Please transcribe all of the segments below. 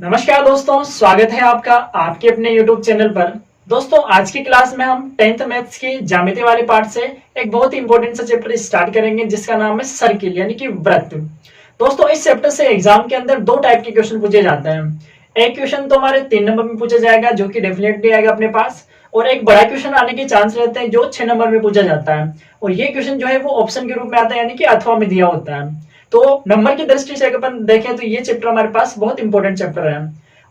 नमस्कार दोस्तों, स्वागत है आपका आपके अपने YouTube चैनल पर। दोस्तों, आज की क्लास में हम 10th मैथ्स के ज्यामिति वाले पार्ट से एक बहुत ही इंपॉर्टेंट सा चैप्टर स्टार्ट करेंगे जिसका नाम है सर्किल यानी कि वृत्त। दोस्तों, इस चैप्टर से एग्जाम के अंदर दो टाइप के क्वेश्चन पूछे जाते हैं। एक क्वेश्चन तो हमारे 3 नंबर में पूछा जाएगा जो कि डेफिनेटली आएगा अपने पास, और एक बड़ा क्वेश्चन आने के चांस रहते हैं जो 6 नंबर में पूछा जाता है। और ये क्वेश्चन जो है वो ऑप्शन के रूप में आता है यानी कि अथवा में दिया होता है। तो नंबर की दृष्टि से अगर अपन देखें तो ये चैप्टर हमारे पास बहुत इंपॉर्टेंट चैप्टर है।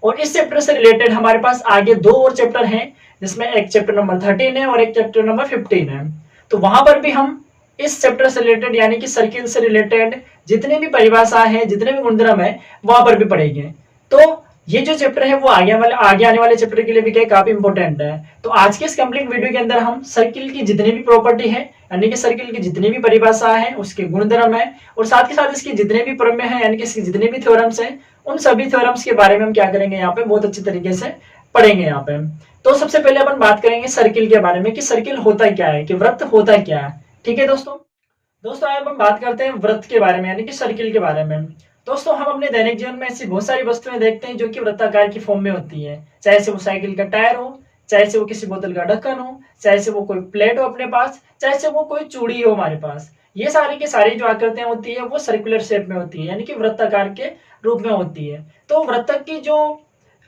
और इस चैप्टर से रिलेटेड हमारे पास आगे दो और चैप्टर हैं, जिसमें एक चैप्टर नंबर 13 है और एक चैप्टर नंबर 15 है। तो वहां पर भी हम इस चैप्टर से रिलेटेड यानी कि सर्किल से रिलेटेड जितने भी परिभाषा है, जितने भी गुणधर्म है, वहां पर भी पढ़ेंगे। तो ये जो चैप्टर है वो आगे आने वाले चैप्टर के लिए भी काफी इंपॉर्टेंट है। तो आज के इस कंप्लीट वीडियो के अंदर हम सर्किल की जितनी भी प्रॉपर्टी है यानी कि सर्किल की जितनी भी परिभाषा है, उसके गुणधर्म है, और साथ ही साथ इसके जितने भी प्रमेय है यानी कि इसके जितने भी थ्योरम्स हैं, उन सभी थ्योरम्स के बारे में हम क्या करेंगे यहाँ पे बहुत अच्छे तरीके से पढ़ेंगे यहाँ पे। तो सबसे पहले अपन बात करेंगे सर्किल के बारे में कि सर्किल होता क्या है, कि वृत्त होता क्या है। ठीक है दोस्तों आज हम बात करते हैं वृत्त के बारे में यानी कि सर्किल के बारे में। दोस्तों, हम अपने दैनिक जीवन में ऐसी बहुत सारी वस्तुएं देखते हैं जो कि वृत्ताकार की फॉर्म में होती है, चाहे से वो साइकिल का टायर हो, चाहे से वो किसी बोतल का ढक्कन हो, चाहे से वो कोई प्लेट हो अपने पास, चाहे से वो कोई चूड़ी हो हमारे पास। ये सारी की सारी जो आकृतियां होती है वो सर्कुलर शेप में होती है यानी कि वृत्ताकार के रूप में होती है। तो वृत्त की जो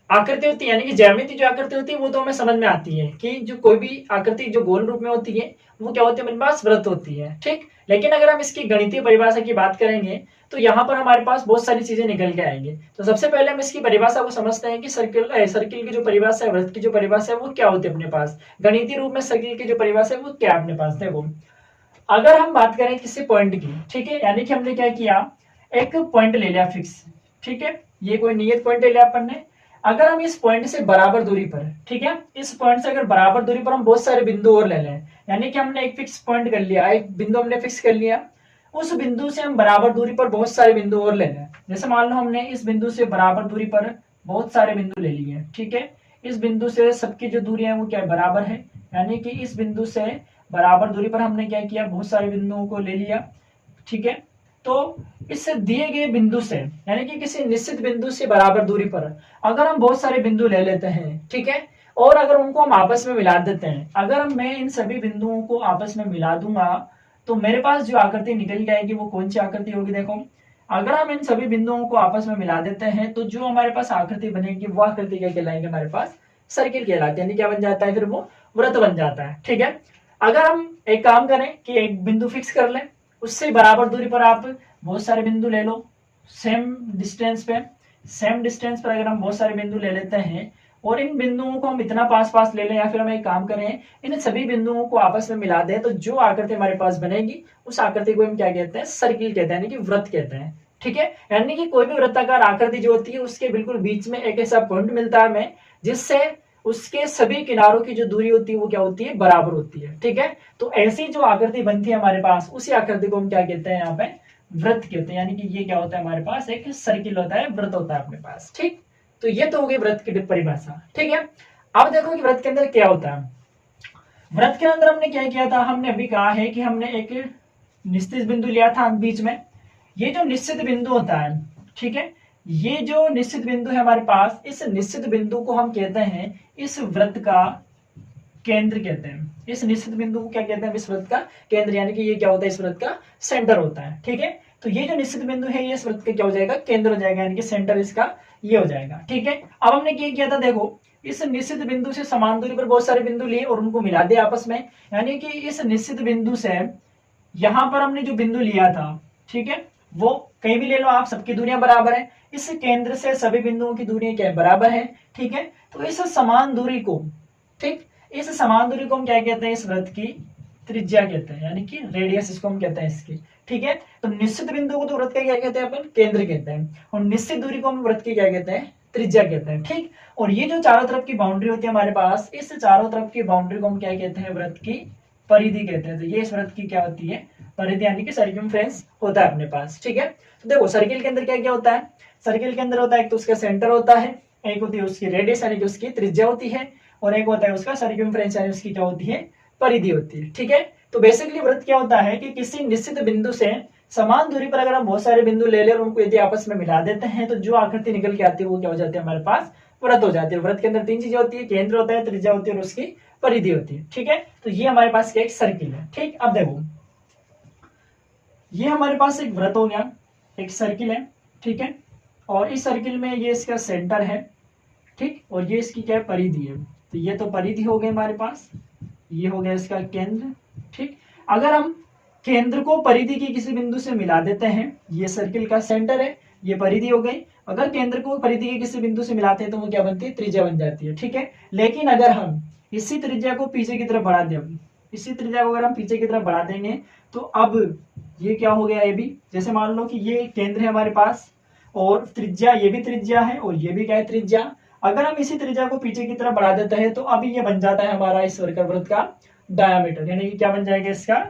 आकृति होती है यानी कि ज्यामिति जो आकृति होती है वो तो हमें समझ में आती है कि जो कोई भी आकृति जो गोल रूप में होती है वो क्या होती है, हमारे पास वृत्त होती है। ठीक, लेकिन अगर हम इसकी गणितीय परिभाषा की बात करेंगे तो यहाँ पर हमारे पास बहुत सारी चीजें निकल के आएंगी। तो सबसे पहले हम इसकी परिभाषा को समझते हैं कि सर्किल की जो परिभाषा है, वृत्त की जो परिभाषा है वो क्या होती है अपने पास। गणितीय रूप में सर्किल की जो परिभाषा है वो क्या अपने पास है वो। अगर हम बात करें किसी पॉइंट की, ठीक है, यानी कि हमने क्या किया, एक पॉइंट ले लिया फिक्स। ठीक है, ये कोई नियत पॉइंट ले लिया अपन ने। अगर हम इस पॉइंट से बराबर दूरी पर, ठीक है, इस पॉइंट से अगर बराबर दूरी पर हम बहुत सारे बिंदु और ले लें, यानी कि हमने एक फिक्स पॉइंट कर लिया, एक बिंदु हमने फिक्स कर लिया, उस बिंदु से हम बराबर दूरी पर बहुत सारे बिंदु और ले लें। जैसे मान लो हमने इस बिंदु से बराबर दूरी पर बहुत सारे बिंदु ले लिए। ठीक है, इस बिंदु से सबकी जो दूरी है वो क्या बराबर है, यानी कि इस बिंदु से बराबर दूरी पर हमने क्या किया, बहुत सारे बिंदुओं को ले लिया। ठीक है, तो इस दिए गए बिंदु से यानी कि किसी निश्चित बिंदु से बराबर दूरी पर अगर हम बहुत सारे बिंदु ले लेते हैं, ठीक है, और अगर उनको हम आपस में मिला देते हैं, अगर मैं इन सभी बिंदुओं को आपस में मिला दूंगा तो मेरे पास जो आकृति निकल जाएगी वो कौन सी आकृति होगी। देखो, अगर हम इन सभी बिंदुओं को आपस में मिला देते हैं तो जो हमारे पास आकृति बनेगी वो आकृति क्या कहलाएगी, हमारे पास सर्किल कहलाती है, यानी क्या बन जाता है, फिर वो वृत्त बन जाता है। ठीक है, अगर हम एक काम करें कि एक बिंदु फिक्स कर लें, उससे बराबर दूरी पर आप बहुत सारे बिंदु ले लो, सेम डिस्टेंस पर अगर हम बहुत सारे बिंदु ले लेते हैं और इन बिंदुओं को हम इतना पास पास ले लें, या फिर हम एक काम करें इन सभी बिंदुओं को आपस में मिला दें, तो जो आकृति हमारे पास बनेगी उस आकृति को हम क्या कहते हैं, सर्किल कहते हैं, यानी कि वृत्त कहते हैं। ठीक है, यानी कि कोई भी वृत्ताकार आकृति जो होती है उसके बिल्कुल बीच में एक ऐसा पॉइंट मिलता है हमें जिससे उसके सभी किनारों की जो दूरी होती है वो क्या होती है, बराबर होती है। ठीक है, तो ऐसी जो आकृति बनती है हमारे पास उसी आकृति को हम क्या कहते हैं, यहाँ पे वृत्त कहते हैं, यानी कि ये क्या होता है, हमारे पास एक सर्किल होता है, वृत्त होता है अपने पास। ठीक, तो ये तो हो गई वृत्त की परिभाषा। ठीक है, अब देखो कि वृत्त के अंदर क्या होता है। वृत्त के अंदर हमने क्या किया था, हमने अभी कहा है कि हमने एक निश्चित बिंदु लिया था बीच में। ये जो निश्चित बिंदु होता है, ठीक है, ये जो निश्चित बिंदु है हमारे पास, इस निश्चित बिंदु को हम कहते हैं इस वृत्त का केंद्र कहते हैं। इस निश्चित बिंदु को क्या कहते हैं, इस वृत्त का केंद्र, यानी कि ये क्या होता है, इस वृत्त का सेंटर होता है। ठीक है, तो ये जो निश्चित बिंदु है ये इस वृत्त का क्या हो जाएगा, केंद्र हो जाएगा, यानी कि सेंटर इसका ये हो जाएगा। ठीक है, अब हमने क्या किया था, देखो इस निश्चित बिंदु से समान दूरी पर बहुत सारे बिंदु लिए और उनको मिला दिया आपस में, यानी कि इस निश्चित बिंदु से यहां पर हमने जो बिंदु लिया था, ठीक है, वो कहीं भी ले लो आप, सबकी दूरियां बराबर है। इस केंद्र से सभी बिंदुओं की दूरियां क्या बराबर है। ठीक है, तो इस समान दूरी को, ठीक, इस समान दूरी को हम क्या कहते हैं, इस वृत्त की त्रिज्या कहते हैं, यानी कि रेडियस इसको हम कहते हैं इसकी। ठीक है, तो निश्चित बिंदु को तो वृत्त का क्या कहते हैं अपन, केंद्र कहते हैं, और निश्चित दूरी को हम वृत्त की क्या कहते हैं, त्रिज्या कहते हैं। ठीक, और ये जो चारों तरफ की बाउंड्री होती है हमारे पास, इस चारों तरफ की बाउंड्री को हम क्या कहते हैं, वृत्त की परिधि कहते हैं। तो ये इस वृत्त की क्या होती है, परिधि, यानी कि सर्कमफ्रेंस होता है अपने पास। ठीक है, तो देखो सर्किल के अंदर क्या क्या होता है, सर्किल के अंदर होता है एक तो उसका सेंटर होता है, एक होती है उसकी रेडियस यानी कि उसकी त्रिज्या होती है, और एक होता है उसका सर्कमफ्रेंस यानी उसकी क्या होती है, परिधि होती है। ठीक है, तो बेसिकली वृत्त क्या होता है कि किसी निश्चित बिंदु से समान दूरी पर अगर हम बहुत सारे बिंदु ले लें और उनको यदि आपस में मिला देते हैं तो जो आकृति निकल के आती है वो क्या हो जाती है, हमारे पास वृत्त हो जाती है। वृत्त के अंदर तीन चीजें होती है, केंद्र होता है, त्रिज्या होती है और उसकी परिधि होती है। ठीक है, तो ये हमारे पास क्या एक सर्किल है। ठीक, अब देखो ये हमारे पास एक वृत्त हो गया, एक सर्किल है। ठीक है, और इस सर्किल में ये इसका सेंटर है। ठीक, और ये इसकी क्या है, परिधि है। तो ये तो परिधि हो गई हमारे पास, ये हो गया इसका केंद्र। ठीक, अगर हम केंद्र को परिधि के किसी बिंदु से मिला देते हैं, ये सर्किल का सेंटर है, ये परिधि हो गई। अगर केंद्र को परिधि के किसी बिंदु से मिलाते हैं तो वो क्या बनती है, त्रिज्या बन जाती है। ठीक है, लेकिन अगर हम इसी त्रिज्या को पीछे की तरफ बढ़ा दें, इसी त्रिज्या को अगर हम पीछे की तरफ बढ़ा देंगे तो अब ये क्या हो गया, ये भी जैसे मान लो कि ये केंद्र है हमारे पास और त्रिज्या, ये भी त्रिज्या है और ये भी क्या है, त्रिज्या। अगर हम इसी त्रिज्या को पीछे की तरफ बढ़ा देते हैं तो अब ये बन जाता है हमारा इस सर्कल वृत्त का डायामीटर, यानी कि क्या बन जाएगा, इसका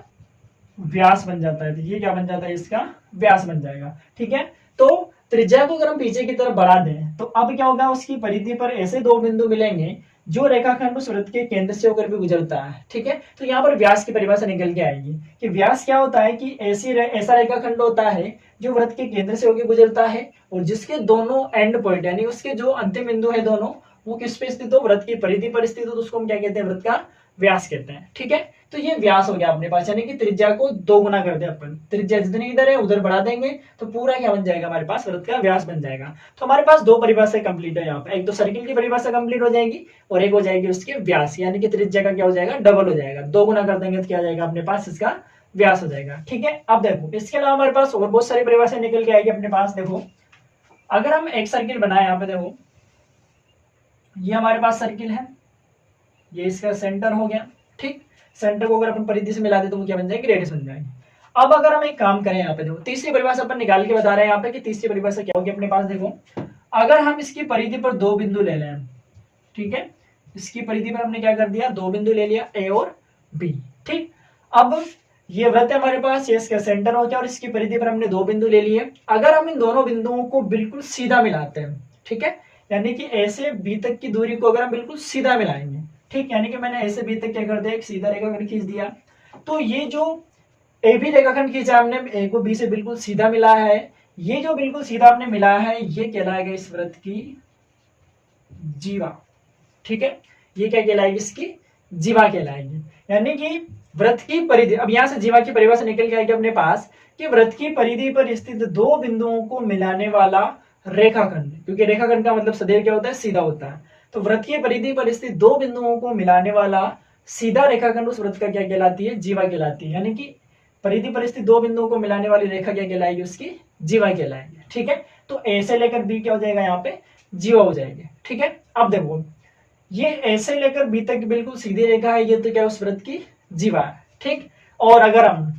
व्यास बन जाता है। तो ये क्या बन जाता है, इसका व्यास बन जाएगा। ठीक है, तो त्रिज्या को अगर हम पीछे की तरफ बढ़ा दें तो अब क्या होगा, उसकी परिधि पर ऐसे दो बिंदु मिलेंगे जो रेखाखंड उस वृत्त के केंद्र से होकर भी गुजरता है। ठीक है, तो यहाँ पर व्यास की परिभाषा निकल के आएगी कि व्यास क्या होता है कि ऐसा रेखाखंड होता है जो वृत्त के केंद्र से होकर गुजरता है और जिसके दोनों एंड पॉइंट यानी उसके जो अंतिम बिंदु है दोनों, वो किस पे स्थित हो, वृत्त की परिधि पर स्थित हो, तो उसको हम क्या कहते हैं, वृत्त का व्यास कहते हैं। ठीक है, तो ये व्यास हो गया अपने पास, यानी कि त्रिज्या को दो गुना कर दे अपन, त्रिज्या जितनी इधर है उधर बढ़ा देंगे तो पूरा क्या बन जाएगा, हमारे पास वृत्त का व्यास बन जाएगा। तो हमारे पास दो परिभाषा कंप्लीट है यहाँ पे, एक तो सर्किल की परिभाषा कंप्लीट हो जाएगी और एक हो जाएगी उसके व्यास, यानी कि त्रिज्या का क्या हो जाएगा, डबल हो जाएगा। दो गुना कर देंगे तो क्या आ जाएगा अपने पास, इसका व्यास हो जाएगा। ठीक है, अब देखो इसके अलावा हमारे पास और बहुत सारी परिभाषा निकल के आएगी अपने पास। देखो अगर हम एक सर्किल बनाए, यहाँ पे देखो ये हमारे पास सर्किल है, ये इसका सेंटर हो गया। ठीक, सेंटर को अगर अपन परिधि से मिला दे तो वो क्या बन जाएगी, रेडियस बन जाएगी। अब अगर हम एक काम करें, यहाँ पे देखो तीसरी परिभाषा अपन निकाल के बता रहे हैं यहाँ पे कि तीसरी परिभाषा क्या होगी अपने पास। देखो अगर हम इसकी परिधि पर दो बिंदु ले लें, ठीक है, इसकी परिधि पर हमने क्या कर दिया, दो बिंदु ले लिया, ए और बी। ठीक, अब ये वृत्त है हमारे पास, ये इसका सेंटर हो गया और इसकी परिधि पर हमने दो बिंदु ले लिए। अगर हम इन दोनों बिंदुओं को बिल्कुल सीधा मिलाते हैं, ठीक है, यानी कि ए से बी तक की दूरी को अगर हम बिल्कुल सीधा मिलाएंगे, ठीक, यानी कि मैंने ए से बी तक क्या कर दिया, एक सीधा रेखाखंड खींच दिया, तो ये जो ए बी रेखाखंड खींचा हमने, ए को बी से बिल्कुल सीधा मिला है, ये जो बिल्कुल सीधा आपने मिला है ये कहलाएगा इस वृत्त की जीवा। ठीक है, ये क्या कहलाएगी, इसकी जीवा कहलाएगी। यानी कि वृत्त की परिधि, अब यहां से जीवा की परिभाषा निकल के आएगी अपने पास कि वृत्त की परिधि पर स्थित दो बिंदुओं को मिलाने वाला रेखाखंड, क्योंकि रेखाखंड का मतलब सदैव क्या होता है, सीधा होता है। तो वृत्त की परिधि पर स्थित दो बिंदुओं को मिलाने वाला सीधा रेखाखंड उस वृत्त का क्या कहलाती है, जीवा कहलाती है। यानी कि परिधि पर स्थित दो बिंदुओं को मिलाने वाली रेखा क्या कहलाएगी, उसकी जीवा कहलाएगी। ठीक है, तो ए से लेकर बी क्या हो जाएगा, यहाँ पे जीवा हो जाएगी। ठीक है, अब देखो ये ए से लेकर बी तक बिल्कुल सीधी रेखा है, ये तो क्या उस वृत्त की जीवा है। ठीक, और अगर हम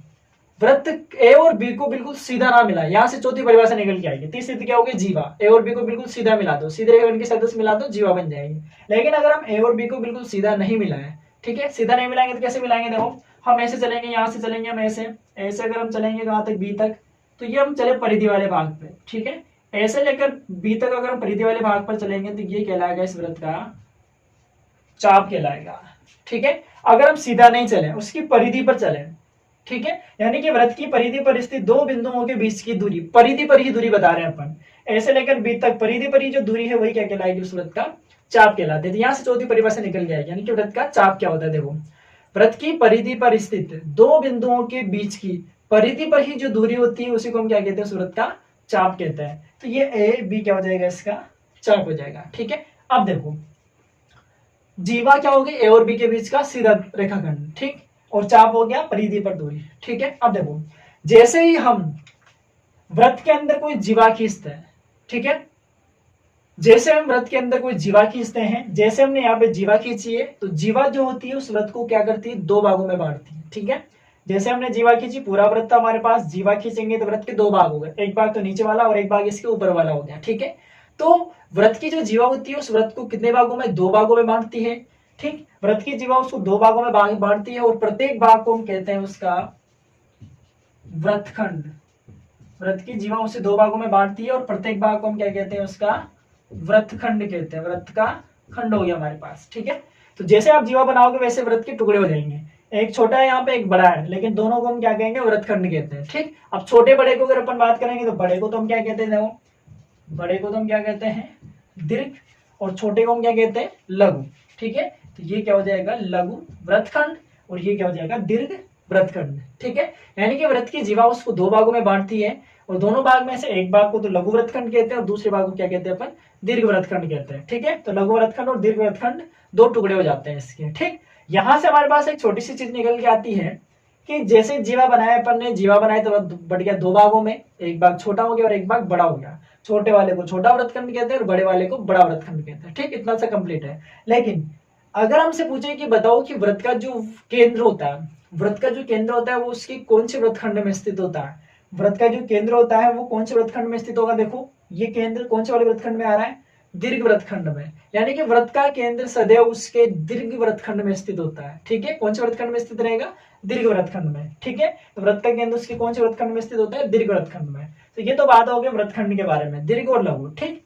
वृत्त ए और बी को बिल्कुल सीधा ना मिला, यहां से चौथी परिभाषा निकल के आएगी, तीसरी क्या होगी, जीवा। ए और बी को बिल्कुल सीधा मिला दो, सीधे रेखाखंड के सदस्य मिला दो, जीवा बन जाएगी। लेकिन अगर हम ए और बी को बिल्कुल सीधा नहीं मिलाए, ठीक है, सीधा नहीं मिलाएंगे तो कैसे मिलाएंगे, देखो हम ऐसे चलेंगे, यहां से चलेंगे हम ऐसे अगर हम चलेंगे कहां तक, बी तक, तो ये हम चले परिधि वाले भाग पे। ठीक है, ऐसे लेकर बी तक अगर हम परिधि वाले भाग पर चलेंगे तो ये कहलाएगा इस वृत्त का चाप कहलाएगा। ठीक है, अगर हम सीधा नहीं चले, उसकी परिधि पर चले, ठीक है, यानी कि वृत्त की परिधि पर स्थित दो बिंदुओं के बीच की दूरी, परिधि पर ही दूरी बता रहे हैं अपन, ऐसे लेकर बी तक परिधि पर ही जो दूरी है वही क्या कहलाएगी, उस वृत्त का चाप कहलाते हैं। यहां से चौथी परिभाषा निकल गया, यानी कि वृत्त का चाप क्या होता है। देखो वृत्त की परिधि पर स्थित दो बिंदुओं के बीच की परिधि पर ही जो दूरी होती है उसी को हम क्या कहते हैं, उस वृत्त का चाप कहते हैं। तो ये ए बी क्या हो जाएगा, इसका चाप हो जाएगा। ठीक है, अब देखो जीवा क्या होगी, ए और बी के बीच का सीधा रेखाखंड, ठीक, और चाप हो गया परिधि पर दूरी। ठीक है, अब देखो जैसे ही हम वृत्त के अंदर कोई जीवा खींचते हैं, ठीक है, जैसे हम वृत्त के अंदर कोई जीवा खींचते हैं, जैसे हमने यहाँ पे जीवा खींची है तो जीवा जो होती है उस वृत्त को क्या करती है, दो भागों में बांटती है। ठीक है, जैसे हमने जीवा खींची, पूरा वृत्त हमारे पास, जीवा खींचेंगे तो वृत्त के दो भाग हो गए, एक भाग तो नीचे वाला और एक भाग इसके ऊपर वाला हो गया। ठीक है, तो वृत्त की जो जीवा होती है उस वृत्त को कितने भागों में, दो भागों में बांटती है। ठीक, वृत्त की जीवा उसको दो भागों में बांटती है और प्रत्येक भाग को हम कहते हैं उसका वृत्तखंड। वृत्त की जीवा उसे दो भागों में बांटती है और प्रत्येक भाग को हम क्या कहते हैं, उसका वृत्तखंड कहते हैं। वृत्त का खंड हो गया हमारे पास। ठीक है, तो जैसे आप जीवा बनाओगे वैसे वृत्त के टुकड़े हो जाएंगे। एक छोटा है यहाँ पे, एक बड़ा है, लेकिन दोनों को हम क्या कहेंगे, वृत्तखंड कहते हैं। ठीक, अब छोटे बड़े को अगर अपन बात करेंगे तो बड़े को तो हम क्या कहते हैं, देखो बड़े को तो हम क्या कहते हैं दीर्घ, और छोटे को हम क्या कहते हैं लघु। ठीक है, तो ये क्या हो जाएगा लघु वृत्तखंड, और ये क्या हो जाएगा दीर्घ वृत्तखंड। ठीक है, यानी कि वृत्त की जीवा उसको दो भागों में बांटती है, और दोनों भाग में से एक भाग को तो लघु वृत्तखंड कहते हैं और दूसरे भाग को क्या कहते हैं अपन, दीर्घ वृत्तखंड कहते हैं। ठीक है, तो लघु वृत्तखंड और दीर्घ वृत्तखंड दो टुकड़े हो जाते हैं इसके। ठीक, यहां से हमारे पास एक छोटी सी चीज निकल के आती है कि जैसे जीवा बनाया अपन ने, जीवा बनाए तो बढ़ गया दो भागों में, एक भाग छोटा हो गया और एक भाग बड़ा हो गया। छोटे वाले को छोटा वृत्तखंड कहते हैं और बड़े वाले को बड़ा वृत्तखंड कहते हैं। ठीक, इतना सा कंप्लीट है। लेकिन अगर हमसे पूछे कि बताओ कि वृत्त का जो केंद्र होता है, वृत्त का जो केंद्र होता है वो उसकी कौन से वृत्तखंड में स्थित होता है, वृत्त का जो केंद्र होता है वो कौन से वृत्तखंड में स्थित होगा। देखो ये केंद्र कौन से वाले वृत्तखंड में आ रहा है, दीर्घ वृत्तखंड में, यानी कि वृत्त का केंद्र सदैव उसके दीर्घ वृत्तखंड में स्थित होता है। ठीक है, कौन से वृत्तखंड में स्थित रहेगा, दीर्घ वृत्तखंड में। ठीक है, तो वृत्त का केंद्र उसके कौन से वृत्तखंड में स्थित होता है, दीर्घ वृत्तखंड में। तो ये तो बात हो गई वृत्तखंड के बारे में, दीर्घ और लघु। ठीक,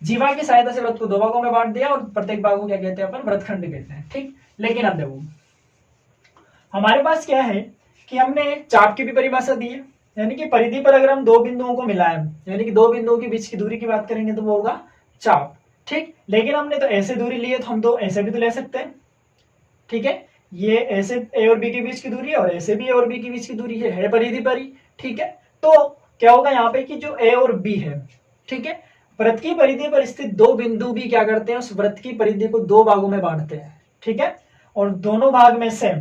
जीवा की सहायता से वृत्त को दो भागों में बांट दिया और प्रत्येक भाग को क्या कहते हैं अपन, वृत्तखंड कहते हैं। ठीक, लेकिन अब देखो हमारे पास क्या है कि हमने चाप की भी परिभाषा दी है, यानी कि परिधि पर अगर हम दो बिंदुओं को मिलाएं, यानी कि दो बिंदुओं के बीच की दूरी की बात करेंगे तो वो होगा चाप। ठीक, लेकिन हमने तो ऐसे दूरी ली है तो हम तो ऐसे भी तो ले सकते हैं। ठीक है, ये ऐसे ए और बी के बीच की दूरी है और ऐसे भी ए और बी के बीच की दूरी है परिधि पर ही। ठीक है, तो क्या होगा यहाँ पे कि जो ए और बी है, ठीक है, वृत्त की परिधि पर स्थित दो बिंदु भी क्या करते हैं, उस वृत्त की परिधि को दो भागों में बांटते हैं। ठीक है, और दोनों भाग में से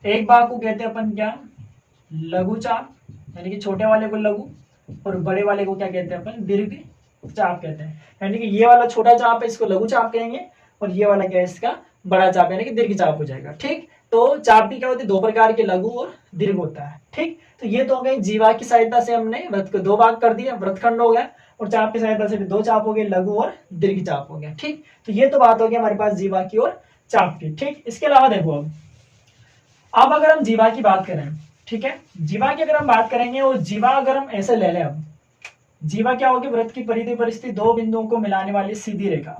एक भाग को कहते हैं अपन क्या, लघु चाप, यानी कि छोटे वाले को लघु और बड़े वाले को क्या कहते हैं अपन, दीर्घ चाप कहते हैं। यानी कि ये वाला छोटा चाप है इसको लघु चाप कहेंगे और ये वाला क्या है इसका बड़ा चाप, यानी कि दीर्घ चाप हो जाएगा। ठीक, तो चाप भी क्या होती है, दो प्रकार के लघु और दीर्घ होता है। ठीक, तो ये तो हो गई जीवा की सहायता से हमने वृत्त को दो भाग कर दिया, वृत्तखंड हो गया, और चाप की सहायता से भी दो चाप हो गए, लघु और दीर्घ चाप हो गया। ठीक, तो ये तो बात हो गई हमारे पास जीवा की और चाप की। ठीक, इसके अलावा देखो अब अगर हम जीवा की बात करें, ठीक है, जीवा की अगर हम बात करेंगे और जीवा अगर हम ऐसे ले लें, अब जीवा क्या होगी, वृत्त की परिधि पर स्थित दो बिंदुओं को मिलाने वाली सीधी रेखा।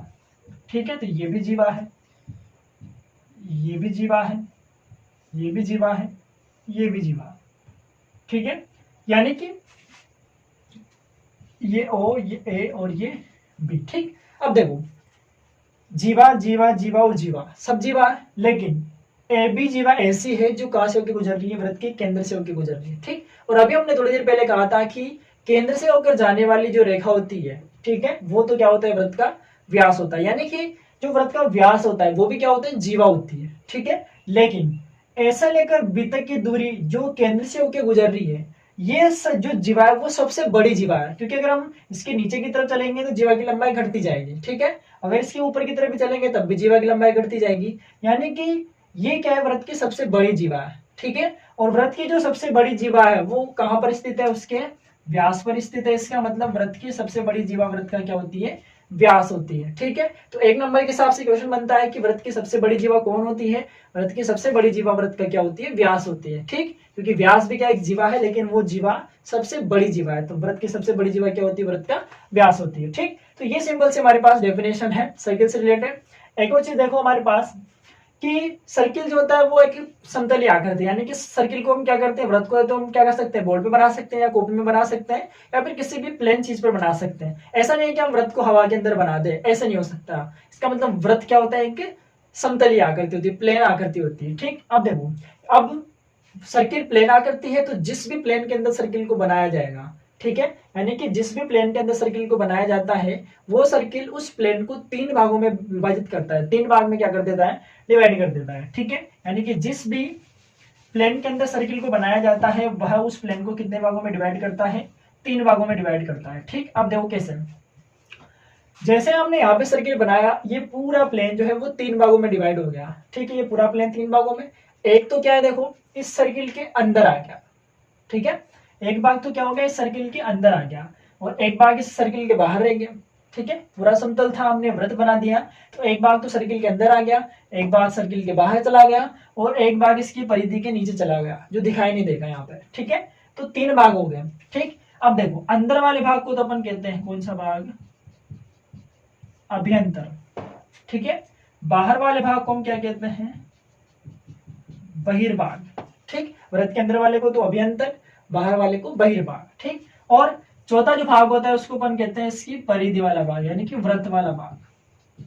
ठीक है, तो ये भी जीवा है, ये भी जीवा है, ये भी जीवा है, ये भी जीवा। ठीक है, यानी कि ये ओ, ये ए और ये बी। ठीक, अब देखो जीवा जीवा जीवा और जीवा सब जीवा है, लेकिन ए बी जीवा ऐसी है जो कहां से होकर गुजर रही है, वृत्त के केंद्र से होकर गुजर रही है। ठीक, और अभी हमने थोड़ी देर पहले कहा था कि केंद्र से होकर जाने वाली जो रेखा होती है, ठीक है, वो तो क्या होता है, वृत्त का व्यास होता है, यानी कि जो वृत्त का व्यास होता है वो भी क्या होता है, जीवा होती है। ठीक है, लेकिन ऐसा लेकर बी तक की दूरी जो केंद्र से होकर गुजर रही है, ये जो जीवा है वो सबसे बड़ी जीवा है, क्योंकि अगर हम इसके नीचे की तरफ चलेंगे तो जीवा की लंबाई घटती जाएगी। ठीक है, अगर इसके ऊपर की तरफ भी चलेंगे तब भी जीवा की लंबाई घटती जाएगी, यानी कि ये क्या है, वृत्त की सबसे बड़ी जीवा है। ठीक है, और वृत्त की जो सबसे बड़ी जीवा है वो कहां पर स्थित है, उसके व्यास पर स्थित है। इसका मतलब वृत्त की सबसे बड़ी जीवा वृत्त का क्या होती है, व्यास होती है। ठीक है, तो एक नंबर के हिसाब से क्वेश्चन बनता है कि वृत्त की सबसे बड़ी जीवा कौन होती है, वृत्त की सबसे बड़ी जीवा वृत्त का क्या होती है, व्यास होती है। ठीक, क्योंकि व्यास भी क्या एक जीवा है, लेकिन वो जीवा सबसे बड़ी जीवा है, तो वृत्त की सबसे बड़ी जीवा क्या होती है, वृत्त का व्यास होती है। ठीक, तो ये सिंपल से हमारे पास डेफिनेशन है सर्किल से रिलेटेड। एक और चीज देखो हमारे पास कि सर्किल जो होता है वो एक समतलीय आकृति, यानी कि सर्किल को हम क्या करते हैं, वृत्त को तो हम क्या कर सकते हैं, बोर्ड पे बना सकते हैं या कॉपी में बना सकते हैं या फिर किसी भी प्लेन चीज पर बना सकते हैं। ऐसा नहीं है कि हम वृत्त को हवा के अंदर बना दे, ऐसा नहीं हो सकता। इसका मतलब वृत्त क्या होता है, एक समतलीय आकृति होती है, प्लेन आकृति होती है। ठीक, अब देखो अब सर्किल प्लेन आकृति है, तो जिस भी प्लेन के अंदर सर्किल को बनाया जाएगा, ठीक है, यानी कि जिस भी प्लेन के अंदर सर्किल को बनाया जाता है वो सर्किल उस प्लेन को तीन भागों में विभाजित करता है, तीन भाग में क्या कर देता है, डिवाइड कर देता है। ठीक है, यानी कि जिस भी प्लेन के अंदर सर्किल को बनाया जाता है वह उस प्लेन को कितने भागों में डिवाइड करता है, तीन भागों में डिवाइड करता है। ठीक, अब देखो कैसे, जैसे हमने यहाँ पे सर्किल बनाया, ये पूरा प्लेन जो है वो तीन भागों में डिवाइड हो गया। ठीक है, ये पूरा प्लेन तीन भागों में, एक तो क्या है देखो इस सर्किल के अंदर आ गया। ठीक है, एक भाग तो क्या हो गया, इस सर्किल के अंदर आ गया और एक भाग इस सर्किल के बाहर रह गया। ठीक है, पूरा समतल था, हमने वृत्त बना दिया, तो एक भाग तो सर्किल के अंदर आ गया, एक भाग सर्किल के बाहर चला गया और एक भाग इसकी परिधि के नीचे चला गया जो दिखाई नहीं देगा यहाँ पे। ठीक है, तो तीन भाग हो गए। ठीक, अब देखो अंदर वाले भाग को तो अपन कहते हैं कौन सा भाग, अभ्यंतर। ठीक है, बाहर वाले भाग को हम क्या कहते हैं, बहिर्भाग। ठीक, व्रत के अंदर वाले को तो अभ्यंतर, बाहर वाले को बहिर्भाग। ठीक, और चौथा जो भाग होता है उसको अपन कहते हैं इसकी परिधि वाला भाग, यानी कि व्रत वाला भाग।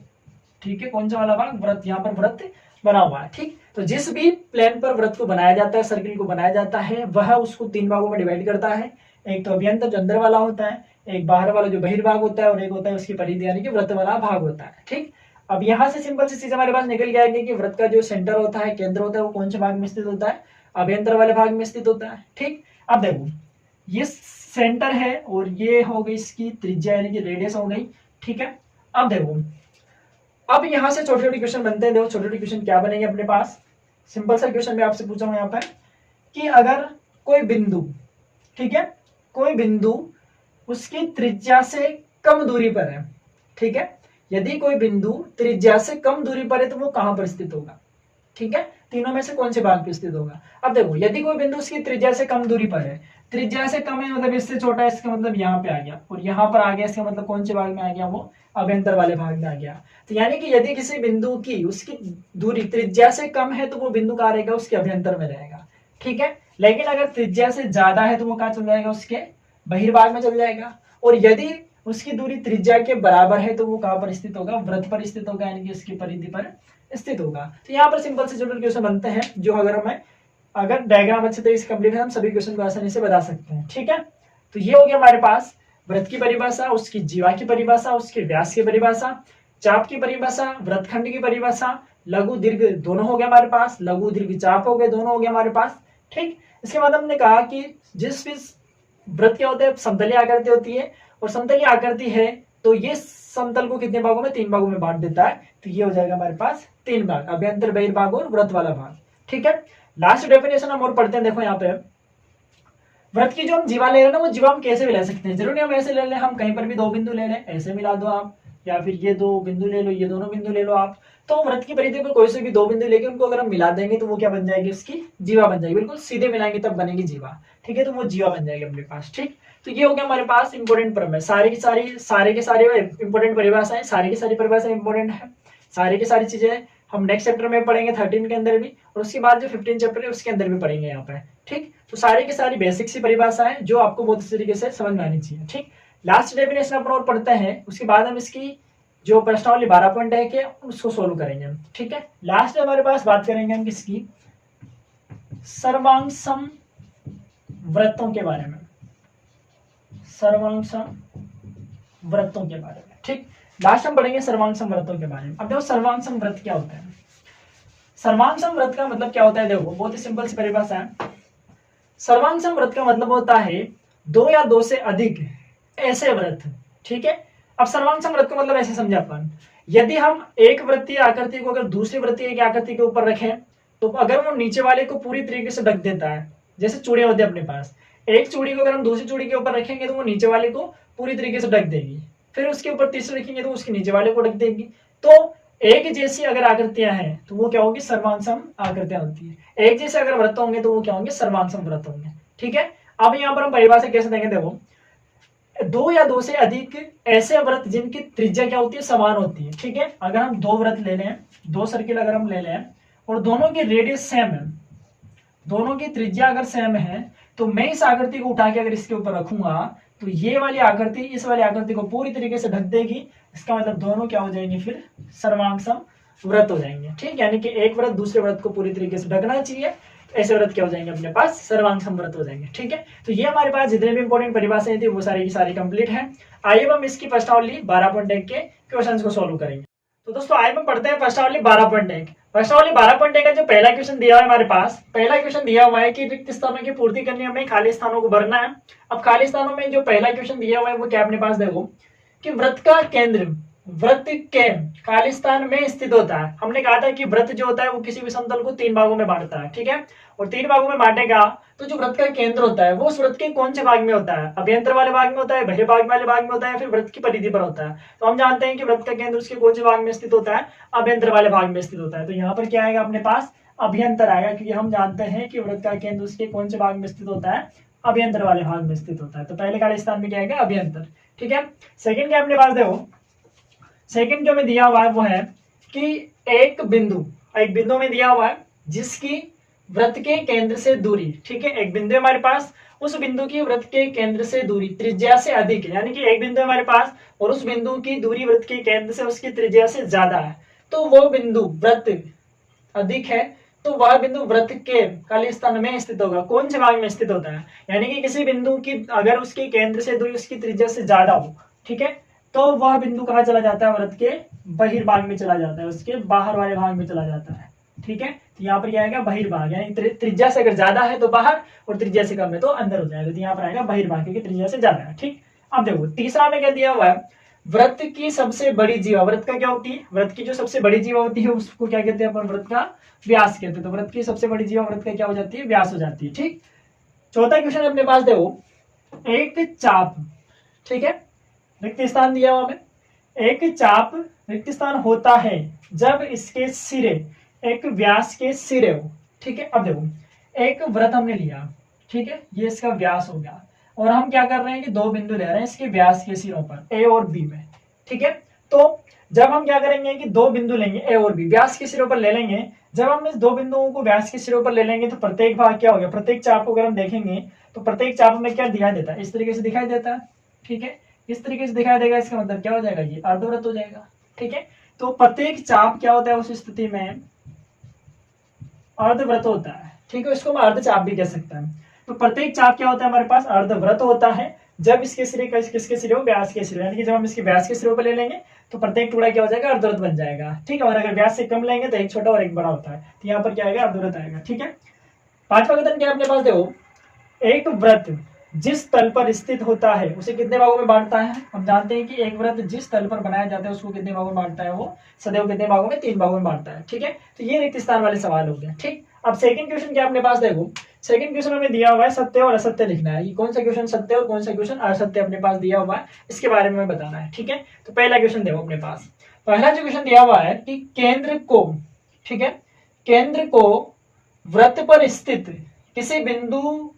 ठीक है, कौन सा वाला भाग? व्रत। यहाँ पर व्रत बना हुआ है। ठीक, तो जिस भी प्लेन पर व्रत को बनाया जाता है, सर्किल को बनाया जाता है, वह उसको 3 भागों में डिवाइड करता है। एक तो अभ्यंतर जो अंदर वाला होता है, एक बाहर वाला जो बहिर्भाग होता है, और एक होता है उसकी परिधि यानी कि व्रत वाला भाग होता है। ठीक, अब यहाँ से सिंपल सी चीज हमारे पास निकल के आएगी कि व्रत का जो सेंटर होता है, केंद्र होता है, वो कौन से भाग में स्थित होता है? अभ्यंतर वाले भाग में स्थित होता है। ठीक, अब देखो ये सेंटर है और ये हो गई इसकी त्रिज्या यानी कि रेडियस हो गई। ठीक है, अब देखो अब यहां से छोटे छोटे क्वेश्चन बनते हैं। देखो छोटे छोटे क्वेश्चन क्या बनेंगे अपने पास। सिंपल सा क्वेश्चन मैं आपसे पूछा हूं यहाँ पर कि अगर कोई बिंदु, ठीक है, कोई बिंदु उसकी त्रिज्या से कम दूरी पर है। ठीक है, यदि कोई बिंदु त्रिज्या से कम दूरी पर है तो वो कहां पर स्थित होगा? ठीक है, तीनों में से कौन से भाग पे स्थित होगा? अब देखो यदि कोई बिंदु उसकी त्रिज्या से कम दूरी पर है, त्रिज्या से कम है मतलब इससे छोटा है, इसका मतलब यहाँ पे आ गया, और यहाँ पर आ गया, इसका मतलब कौन से भाग में आ गया? वो अभ्यंतर वाले भाग में आ गया। तो यानी कि यदि किसी बिंदु की उसकी दूरी त्रिज्या से कम है तो वो बिंदु कहाँ रहेगा? उसके अभ्यंतर में रहेगा। ठीक है, लेकिन अगर त्रिज्या से ज्यादा है तो वो कहाँ चल जाएगा? उसके बहिर्भाग में चल जाएगा। और यदि उसकी दूरी त्रिज्या के बराबर है तो वो कहाँ पर स्थित होगा? व्रत पर स्थित होगा, यानी कि उसकी परिधि पर स्थित होगा। तो यहाँ पर सिंपल से जनरल क्वेश्चन बनते हैं जो अगर डायग्राम अच्छे तरीके से कंप्लीट है हम सभी क्वेश्चन को आसानी से बता सकते हैं। ठीक है, तो ये हो गया हमारे पास व्रत की परिभाषा, उसकी जीवा की परिभाषा, उसके व्यास की परिभाषा, चाप की परिभाषा, वृत्तखंड की परिभाषा, लघु दीर्घ दोनों हो गया हमारे पास, लघु दीर्घ चाप हो गए, दोनों हो गया हमारे पास। ठीक, इसके बाद हमने कहा कि जिस भी व्रत क्या होता है, समतलीय आकृति होती है, और समतलीय आकृति है तो ये समतल को कितने भागों में? 3 भागों में बांट देता है। तो ये हो जाएगा हमारे पास 3 भाग, अभ्यंतर, बहिर्भाग और व्रत वाला भाग। ठीक है, लास्ट डेफिनेशन हम और पढ़ते हैं। देखो यहाँ पे व्रत की जो हम जीवा ले रहे हैं ना, वो जीवा हम कैसे भी ले सकते हैं, जरूरी हम ऐसे ले लें, हम कहीं पर भी 2 बिंदु ले लें, ऐसे मिला दो आप, या फिर ये 2 बिंदु ले लो, ये दोनों बिंदु ले लो आप। तो व्रत की परिधि पर कोई से भी 2 बिंदु लेके उनको अगर हम मिला देंगे तो वो क्या बन जाएगी? उसकी जीवा बन जाएगी। बिल्कुल सीधे मिलाएंगे तब बनेगी जीवा। ठीक है, तो वो जीवा बन जाएगी अपने पास। ठीक, तो ये हो गया हमारे पास इंपोर्टेंट प्रमेय। सारे के सारे इंपोर्टेंट परिभाषाएं, सारी की सारी परिभाषाएं इंपोर्टेंट है, सारी की सारी चीजें हम नेक्स्ट चैप्टर में पढ़ेंगे 13 के अंदर भी, और उसके बाद जो 15 चैप्टर है उसके अंदर भी पढ़ेंगे यहाँ पे। ठीक, तो सारी की सारी बेसिक सी परिभाषाएं जो आपको बहुत अच्छी तरीके से समझ में आनी चाहिए। ठीक, लास्ट डेफिनेशन अपन और पढ़ते हैं, उसके बाद हम इसकी जो प्रश्नावली 12 पॉइंट है कि उसको सोल्व करेंगे हम। ठीक है, लास्ट हमारे पास बात करेंगे हम किसकी? सर्वांग सम व्रतों के बारे में, सर्वांग सम व्रतों के बारे में। ठीक, लास्ट हम पढ़ेंगे सर्वांग सम व्रतों के बारे में। अब देखो सर्वांग सम व्रत क्या होता है? सर्वांग सम व्रत का मतलब क्या होता है? देखो बहुत ही सिंपल सी परिभाषा है। सर्वांग सम व्रत का मतलब होता है 2 या 2 से अधिक ऐसे व्रत। ठीक है, अब सर्वांग सम व्रत का मतलब ऐसे समझे अपन, यदि हम एक वृत्तीय आकृति को अगर दूसरी वृत्तीय आकृति के ऊपर रखें तो अगर वो नीचे वाले को पूरी तरीके से ढक देता है, जैसे चूड़े होते हैं अपने पास, एक चूड़ी को अगर हम दूसरी चूड़ी के ऊपर रखेंगे तो वो नीचे वाले को पूरी तरीके से ढक देगी, फिर उसके ऊपर तीसरी रखेंगे तो उसके नीचे वाले को ढक देगी। तो एक जैसी अगर आकृतियां हैं तो वो क्या होगी? सर्वांग सम आकृतियां होती है। एक जैसे अगर व्रत होंगे तो वो क्या होंगे? सर्वांग सम व्रत होंगे। ठीक है, अब यहाँ पर हम परिभाषा कैसे देंगे? देखो 2 या 2 से अधिक ऐसे व्रत जिनकी त्रिज्या क्या होती है? समान होती है। ठीक है, अगर हम 2 व्रत ले लें, 2 सर्किल अगर हम ले लें और दोनों की रेडियस सेम है, दोनों की त्रिज्या अगर सेम है, तो मैं इस आकृति को उठा के अगर इसके ऊपर रखूंगा तो ये वाली आकृति इस वाली आकृति को पूरी तरीके से ढक देगी। इसका मतलब दोनों क्या हो जाएंगे? फिर सर्वांग सम व्रत हो जाएंगे। ठीक, यानी कि एक व्रत दूसरे व्रत को पूरी तरीके से ढकना चाहिए, ऐसे व्रत क्या हो जाएंगे अपने पास? सर्वांग सम व्रत हो जाएंगे। ठीक है, तो ये हमारे पास जितने भी इंपॉर्टेंट परिभाषाएं थी वो सारी की सारी कंप्लीट है। आइए हम इसकी प्रश्नावली 12.1 के क्वेश्चंस को सॉल्व करेंगे। तो दोस्तों आइए हम पढ़ते हैं प्रश्नावली 12.1। प्रश्नावली 12.1 का जो पहला क्वेश्चन दिया हुआ है हमारे पास, पहला क्वेश्चन दिया हुआ है कि रिक्त स्थानों की पूर्ति करनी, हमें खाली स्थानों को भरना है। अब खाली स्थानों में जो पहला क्वेश्चन दिया हुआ है वो क्या अपने पास? देखो कि व्रत का केंद्र व्रत के खाली स्थान में स्थित होता है। हमने कहा था कि व्रत जो होता है वो किसी भी समतल को 3 भागों में बांटता है। ठीक है, और 3 भागों में बांटेगा तो जो व्रत का केंद्र होता है वो उस व्रत के कौन से भाग में होता है? अभ्यंतर वाले भाग में होता है, बहिर्भाग वाले भाग में होता है, फिर व्रत की परिधि पर होता है। तो हम जानते हैं कि व्रत का केंद्र उसके कौन से भाग में स्थित होता है? अभ्यंतर वाले भाग में स्थित होता है। तो यहाँ पर क्या आएगा अपने पास? अभ्यंतर आएगा, क्योंकि हम जानते हैं कि व्रत का केंद्र उसके कौन से भाग में स्थित होता है? अभ्यंतर वाले भाग में स्थित होता है। तो पहले खाली स्थान में क्या आएगा? अभ्यंतर। ठीक है, सेकंड क्या अपने पास? देखो सेकंड जो में दिया हुआ है वो है कि एक बिंदु में दिया हुआ है जिसकी वृत्त के केंद्र से दूरी, ठीक है, एक बिंदु है हमारे पास, उस बिंदु की वृत्त के केंद्र से दूरी त्रिज्या से अधिक है, यानी कि एक बिंदु है हमारे पास और उस बिंदु की दूरी वृत्त के केंद्र से उसकी त्रिज्या से ज्यादा है, तो वो बिंदु वृत्त अधिक है, तो वह बिंदु वृत्त के काली स्थान में स्थित होगा। कौन से भाग में स्थित होता है, यानी कि किसी बिंदु की अगर उसके केंद्र से दूरी उसकी त्रिज्या से ज्यादा हो, ठीक है, तो वह बिंदु कहाँ चला जाता है, वृत्त के बहिर्भाग में चला जाता है, उसके बाहर वाले भाग में चला जाता है, ठीक है। तो यहाँ पर क्या आएगा, बहिर्भाग, यानी त्रिज्या से अगर ज्यादा है तो बाहर और त्रिज्या से कम है तो अंदर हो जाएगा, तो यहाँ पर आएगा बहिर्भाग, क्योंकि त्रिज्या से ज्यादा है, ठीक। अब देखो तीसरा में क्या दिया हुआ है, वृत्त की सबसे बड़ी जीवा, वृत्त का क्या होती है, वृत्त की जो सबसे बड़ी जीवा होती है उसको क्या कहते हैं अपन, वृत्त का व्यास कहते हैं, तो वृत्त की सबसे बड़ी जीवा वृत्त का क्या हो जाती है, व्यास हो जाती है, ठीक। चौथा क्वेश्चन अपने पास देखो, एक चाप, ठीक है, रिक्त स्थान दिया हुआ हमें, एक चाप रिक्त स्थान होता है जब इसके सिरे एक व्यास के सिरे हो, ठीक है। अब देखो एक वृत्त हमने लिया, ठीक है, ये इसका व्यास हो गया, और हम क्या कर रहे हैं कि दो बिंदु ले रहे हैं इसके व्यास के सिरों पर, ए और बी में, ठीक है। तो जब हम क्या करेंगे कि दो बिंदु लेंगे ए और बी, व्यास के सिरों पर ले लेंगे, जब हम इस दो बिंदुओं को व्यास के सिरों पर ले लेंगे तो प्रत्येक भाग क्या हो गया, प्रत्येक चाप को अगर हम देखेंगे तो प्रत्येक चाप में क्या दिखाई देता है, इस तरीके से दिखाई देता है, ठीक है, इस तरीके से दिखाई देगा, इसका मतलब क्या हो जाएगा, ये अर्धवृत्त हो जाएगा, ठीक है। तो प्रत्येक चाप क्या होता है उस स्थिति में, अर्धवृत्त होता है, ठीक है, इसको हम अर्धचाप भी कह सकते हैं। तो प्रत्येक चाप क्या होता है हमारे पास, अर्धवृत्त होता है जब इसके सिरे किसके सिरे हो, व्यास के सिरे, यानी कि जब हम इसके व्यास के सिरों पर ले लेंगे तो प्रत्येक टुकड़ा क्या हो जाएगा, अर्धवृत्त बन जाएगा, ठीक है। और अगर व्यास से कम लेंगे तो एक छोटा और एक बड़ा होता है, तो यहाँ पर क्या आएगा, अर्धवृत्त आएगा, ठीक है। पांचवा कथन क्या अपने पास देखो, एक वृत्त जिस तल पर स्थित होता है उसे कितने भागों में बांटता है, हम जानते हैं कि एक वृत्त जिस तल पर बनाया जाता है उसको कितने भागों में बांटता है, वो सदैव कितने भागों में, 3 भागों में बांटता है, ठीक है। तो ये रिक्त स्थान वाले सवाल हो गए, ठीक। अब सेकंड क्वेश्चन क्या अपने पास देखो, सेकंड क्वेश्चन हमें दिया हुआ है सत्य और असत्य लिखना है, ये कौन सा क्वेश्चन सत्य और कौन सा क्वेश्चन असत्य अपने पास दिया हुआ है, इसके बारे में बताना है, ठीक है। तो पहला क्वेश्चन देखो अपने पास, पहला जो क्वेश्चन दिया हुआ है कि केंद्र को, ठीक है, केंद्र को वृत्त पर स्थित किसी बिंदु,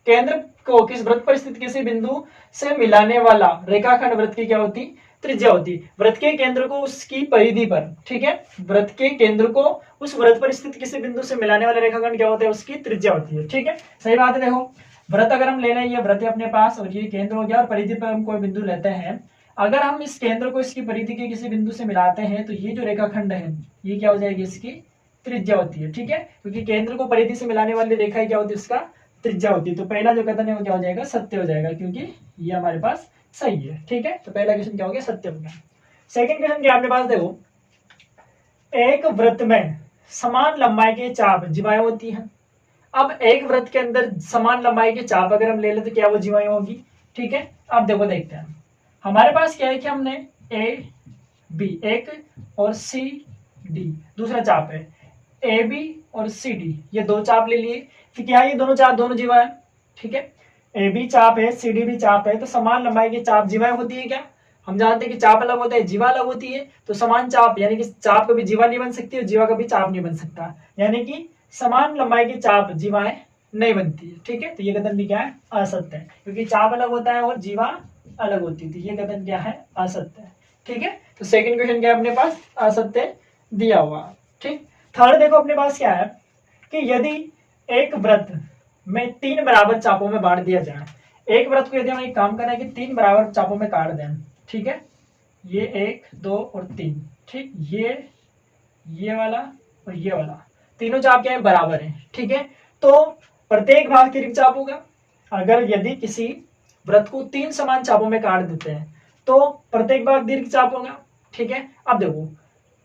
केंद्र को किस वृत्त पर स्थित किसी बिंदु से मिलाने वाला रेखाखंड वृत्त की क्या होती, त्रिज्या होती, वृत्त के केंद्र को उसकी परिधि पर, ठीक है, वृत्त के केंद्र को उस वृत्त पर स्थित किसी बिंदु से मिलाने वाला रेखाखंड क्या होता है, उसकी त्रिज्या होती है, ठीक है। सही बात है। देखो वृत्त अगर हम ले लें, ये वृत्त है अपने पास और ये केंद्र हो गया, और परिधि पर हम कोई बिंदु लेते हैं, अगर हम इस केंद्र को इसकी परिधि के किसी बिंदु से मिलाते हैं तो ये जो रेखाखंड है ये क्या हो जाएगी, इसकी त्रिज्या होती है, ठीक है, क्योंकि केंद्र को परिधि से मिलाने वाली रेखा क्या होती है, उसका त्रिज्या होती है। तो पहला जो कथन है वो क्या हो जाएगा, सत्य हो जाएगा, क्योंकि ये हमारे पास सही है, ठीक है। तो पहला क्वेश्चन क्या हो गया, सत्य हो गया। सेकंड क्वेश्चन क्या आपके पास देखो, एक वृत्त में समान लंबाई के चाप जीवाएं होती हैं। अब एक वृत्त के अंदर समान लंबाई के चाप अगर हम ले लें तो क्या वो जीवाएं होगी, ठीक है। अब देखो देखते हैं, हमारे पास क्या है कि हमने ए बी एक और सी डी दूसरा चाप है, ए बी और सी डी ये दो चाप ले लिए, तो क्या ये दोनों चाप दोनों जीवा है, ठीक है, ए बी चाप है सी डी भी चाप है, तो समान लंबाई के चाप जीवाएं होती है क्या, हम जानते हैं कि चाप अलग होता है जीवा अलग होती है, तो समान चाप यानी कि चाप कभी जीवा नहीं बन सकती और जीवा कभी चाप नहीं बन सकता, यानी कि समान लंबाई के चाप जीवाएं नहीं बनती है, ठीक है। तो ये कथन भी क्या है, असत्य है, क्योंकि चाप अलग होता है और जीवा अलग होती है, तो ये कथन क्या है, असत्य है, ठीक है। तो सेकंड क्वेश्चन क्या है अपने पास, असत्य दिया हुआ, ठीक। थर्ड देखो अपने पास क्या है कि यदि एक वृत्त में 3 बराबर चापों में बांट दिया जाए, एक वृत्त को यदि हम एक काम करें कि 3 बराबर चापों में काट दें, ठीक है, ये 1 2 और 3, ठीक, ये वाला और ये वाला तीनों चाप क्या है, बराबर है, ठीक है। तो प्रत्येक भाग की चाप होगा, अगर यदि किसी वृत्त को 3 समान चापों में काट देते हैं तो प्रत्येक भाग दीर्घ चाप होगा, ठीक है। अब देखो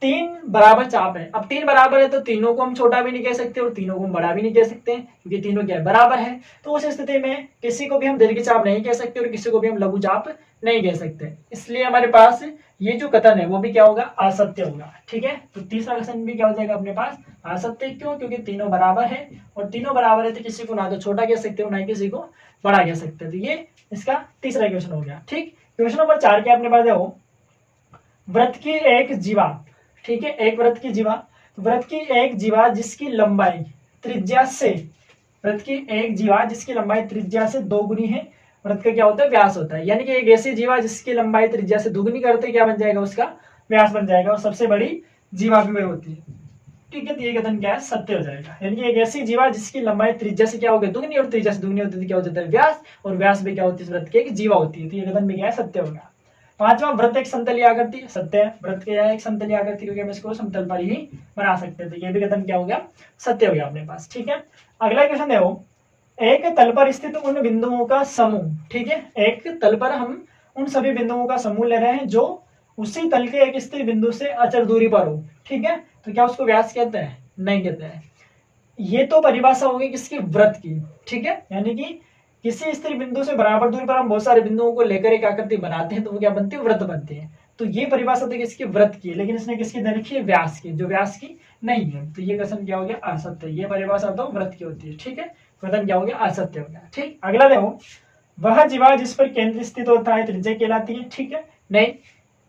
3 बराबर चाप है, अब 3 बराबर है तो तीनों को हम छोटा भी नहीं कह सकते और तीनों को हम बड़ा भी नहीं कह सकते, क्योंकि तीनों क्या है, बराबर है। तो उस स्थिति में किसी को भी हम दीर्घ चाप नहीं कह सकते और किसी को भी हम लघु चाप नहीं कह सकते, इसलिए हमारे पास ये जो कथन है वो भी क्या होगा, असत्य होगा, ठीक है। तो तीसरा कथन भी क्या हो जाएगा अपने पास, असत्य, क्यों, क्योंकि तीनों बराबर है और तीनों बराबर है तो किसी को ना तो छोटा कह सकते हो ना किसी को बड़ा कह सकते, तो ये इसका तीसरा क्वेश्चन हो गया, ठीक। क्वेश्चन नंबर 4 क्या अपने पास है, वृत्त की एक जीवा, ठीक है, एक वृत्त की जीवा, वृत्त की एक जीवा जिसकी लंबाई त्रिज्या से, वृत्त की एक जीवा जिसकी लंबाई त्रिज्या से 2 गुनी है, वृत्त का क्या होता है, व्यास होता है, यानी कि एक ऐसी जीवा जिसकी लंबाई त्रिज्या से 2 गुनी करते क्या बन जाएगा, उसका व्यास बन जाएगा, और सबसे बड़ी जीवा भी वही होती है, ठीक है, तो ये कथन क्या है, सत्य हो जाएगा। यानी कि एक ऐसी जीवा जिसकी लंबाई त्रिज्या से क्या होगी, दुगनी, और त्रिज्या से दुगनी होती है, क्या हो जाता है, व्यास, और व्यास भी क्या होती है, वृत्त की एक जीवा होती है, तो ये कथन भी क्या है, सत्य होगा। पांचवा, वृत्त एक समतलीय आकृति, सत्य है, वृत्त क्या है, एक समतलीय आकृति, क्योंकि हम इसको समतल पर ही बना सकते हैं, तो ये भी कथन क्या हो गया, सत्य हो गया अपने पास। ठीक है, अगला क्वेश्चन देखो, एक तल पर स्थित उन बिंदुओं का समूह, ठीक है, एक तल पर हम उन सभी बिंदुओं का समूह ले रहे हैं जो उसी तल के एक स्थिर बिंदु से अचर दूरी पर हो, ठीक है, तो क्या उसको व्यास कहते हैं, नहीं कहते हैं। ये तो परिभाषा होगी किसकी, वृत्त की, ठीक है, यानी कि किसी स्थिर बिंदु से बराबर दूरी पर हम बहुत सारे बिंदुओं को लेकर एक आकृति बनाते हैं, तो वो क्या बनती है, वृत्त बनती है। तो ये परिभाषा तो किसकी, वृत्त की, लेकिन इसने किसकी दे रखी है, व्यास की, जो व्यास की नहीं है, तो ये कथन क्या हो गया, असत्य। ये परिभाषा तो वृत्त की होती है, ठीक है, कथन क्या हो गया, असत्य हो गया। ठीक, अगला देखो, वह जीवा जिस पर केंद्र स्थित होता है त्रिज्या कहलाती है, ठीक है, नहीं,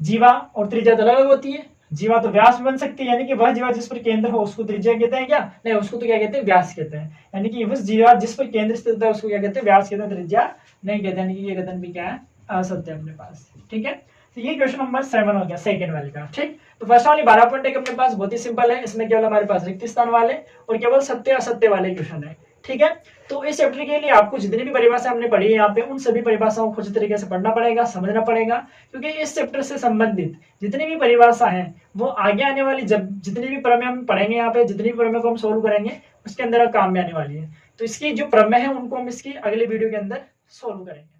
जीवा और त्रिज्या तो अलग होती है, जीवा तो व्यास बन सकती है, यानी कि वह जीवा जिस पर केंद्र हो उसको त्रिज्या कहते हैं क्या, नहीं, उसको तो क्या कहते हैं, व्यास कहते हैं, यानी कि उस जीवा जिस पर केंद्र स्थित होता है उसको क्या कहते हैं, व्यास कहते हैं, त्रिज्या नहीं कहते, यानी कि ये कथन भी क्या है, असत्य अपने पास। ठीक है, तो ये क्वेश्चन नंबर 7 हो गया, सेकंड वाले का। ठीक, तो फर्स्ट वाली 12 पॉइंट अपने पास बहुत ही सिंपल है, इसमें केवल हमारे पास रिक्त स्थान वाले और केवल सत्य असत्य वाले क्वेश्चन है। ठीक है, तो इस चैप्टर के लिए आपको जितनी भी परिभाषा हमने पढ़ी है यहाँ पे, उन सभी परिभाषाओं को अच्छी तरीके से पढ़ना पड़ेगा, समझना पड़ेगा, क्योंकि इस चैप्टर से संबंधित जितनी भी परिभाषा है वो आगे आने वाली जब जितनी भी प्रमेय हम पढ़ेंगे यहाँ पे, जितनी भी प्रमेय को हम सोल्व करेंगे उसके अंदर काम में आने वाली है। तो इसकी जो प्रमेय है उनको हम इसकी अगले वीडियो के अंदर सोल्व करेंगे।